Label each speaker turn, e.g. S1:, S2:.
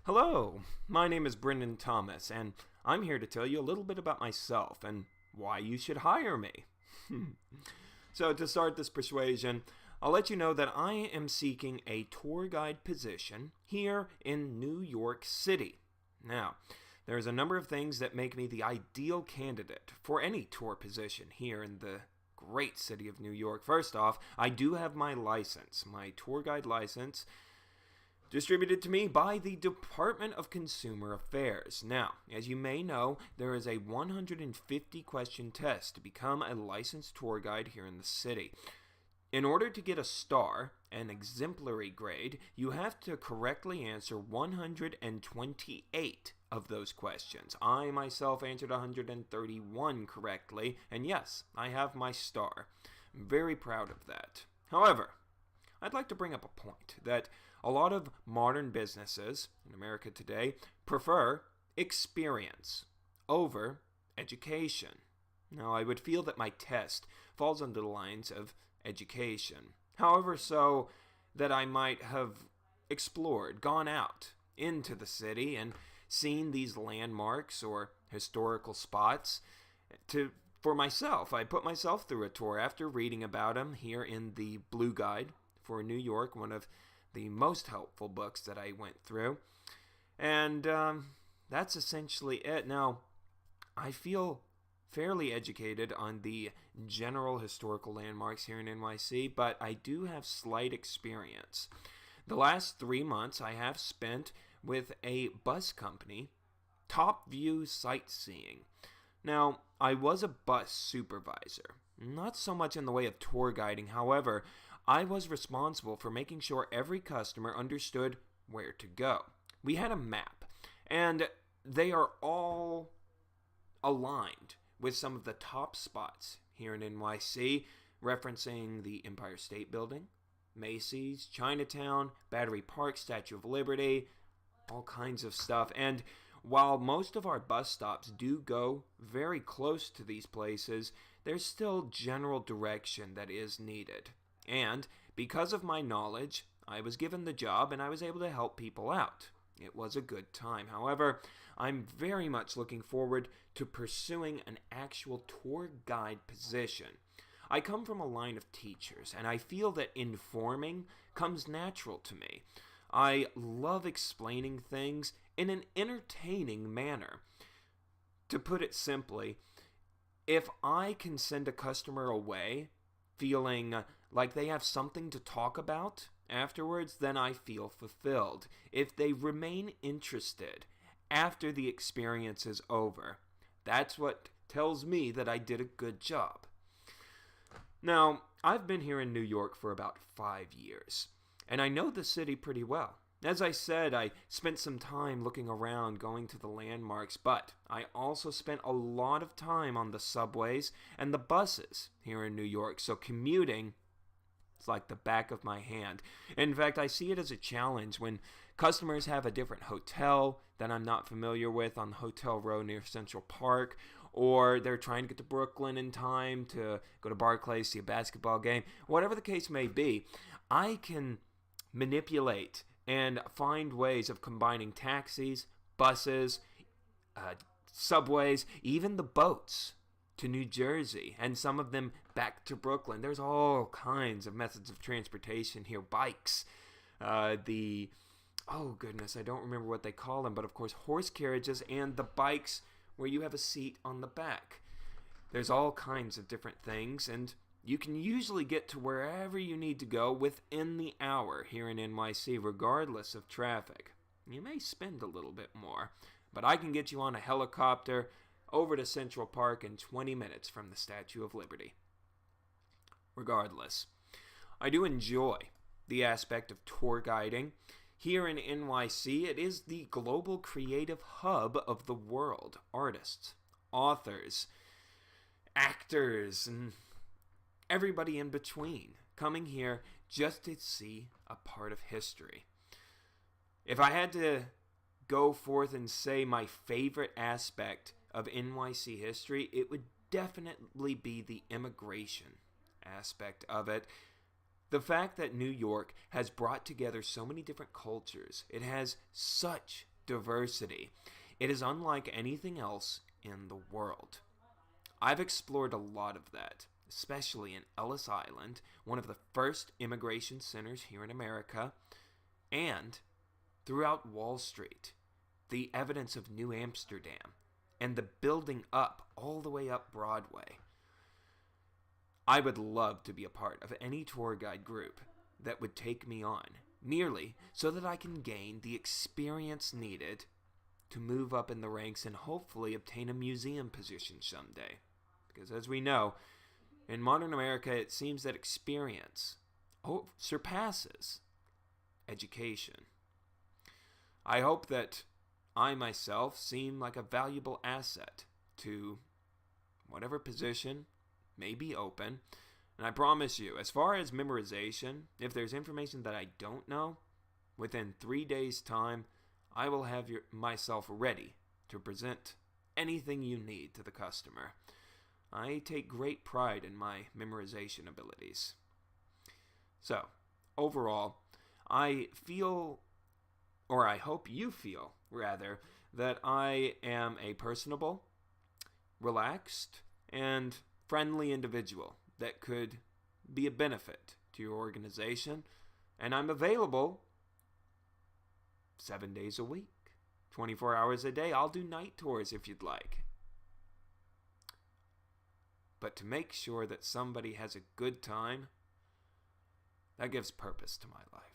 S1: Hello, my name is Bryndan Thomas, and I'm here to tell you a little bit about myself and why you should hire me. So, to start this persuasion, I'll let you know that I am seeking a tour guide position here in New York City. Now, there's a number of things that make me the ideal candidate for any tour position here in the great city of New York. First off, I do have my license, my tour guide license, distributed to me by the Department of Consumer Affairs. Now, as you may know, there is a 150 question test to become a licensed tour guide here in the city. In order to get a star, an exemplary grade, you have to correctly answer 128 of those questions. I myself answered 131 correctly, and yes, I have my star. I'm very proud of that. However, I'd like to bring up a point that a lot of modern businesses in America today prefer experience over education. Now, I would feel that my test falls under the lines of education. However, so that I might have explored, gone out into the city and seen these landmarks or historical spots for myself. I put myself through a tour after reading about them here in the Blue Guide for New York, one of the most helpful books that I went through. And that's essentially it. Now, I feel fairly educated on the general historical landmarks here in NYC, but I do have slight experience. The last 3 months I have spent with a bus company, Top View Sightseeing. Now, I was a bus supervisor, not so much in the way of tour guiding. However, I was responsible for making sure every customer understood where to go. We had a map, and they are all aligned with some of the top spots here in NYC, referencing the Empire State Building, Macy's, Chinatown, Battery Park, Statue of Liberty, all kinds of stuff. And while most of our bus stops do go very close to these places, there's still general direction that is needed. And because of my knowledge, I was given the job and I was able to help people out. It was a good time. However, I'm very much looking forward to pursuing an actual tour guide position. I come from a line of teachers, and I feel that informing comes natural to me. I love explaining things in an entertaining manner. To put it simply, if I can send a customer away feeling like they have something to talk about afterwards, then I feel fulfilled. If they remain interested after the experience is over, that's what tells me that I did a good job. Now, I've been here in New York for about 5 years, and I know the city pretty well. As I said, I spent some time looking around, going to the landmarks, but I also spent a lot of time on the subways and the buses here in New York, so commuting is like the back of my hand. In fact, I see it as a challenge when customers have a different hotel that I'm not familiar with on Hotel Row near Central Park, or they're trying to get to Brooklyn in time to go to Barclays, see a basketball game. Whatever the case may be, I can manipulate and find ways of combining taxis, buses, subways, even the boats to New Jersey, and some of them back to Brooklyn. There's all kinds of methods of transportation here. Bikes, oh goodness, I don't remember what they call them, but of course horse carriages and the bikes where you have a seat on the back. There's all kinds of different things, and you can usually get to wherever you need to go within the hour here in NYC, regardless of traffic. You may spend a little bit more, but I can get you on a helicopter over to Central Park in 20 minutes from the Statue of Liberty. Regardless, I do enjoy the aspect of tour guiding. Here in NYC, it is the global creative hub of the world. Artists, authors, actors, and everybody in between coming here just to see a part of history. If I had to go forth and say my favorite aspect of NYC history, it would definitely be the immigration aspect of it. The fact that New York has brought together so many different cultures, it has such diversity. It is unlike anything else in the world. I've explored a lot of that, especially in Ellis Island, one of the first immigration centers here in America, and throughout Wall Street, the evidence of New Amsterdam, and the building up all the way up Broadway. I would love to be a part of any tour guide group that would take me on, merely so that I can gain the experience needed to move up in the ranks and hopefully obtain a museum position someday. Because as we know, in modern America, it seems that experience surpasses education. I hope that I myself seem like a valuable asset to whatever position may be open. And I promise you, as far as memorization, if there's information that I don't know, within 3 days' time, I will have myself ready to present anything you need to the customer. I take great pride in my memorization abilities. So, overall, I feel, or I hope you feel, rather, that I am a personable, relaxed, and friendly individual that could be a benefit to your organization, and I'm available 7 days a week, 24 hours a day. I'll do night tours if you'd like. But to make sure that somebody has a good time, that gives purpose to my life.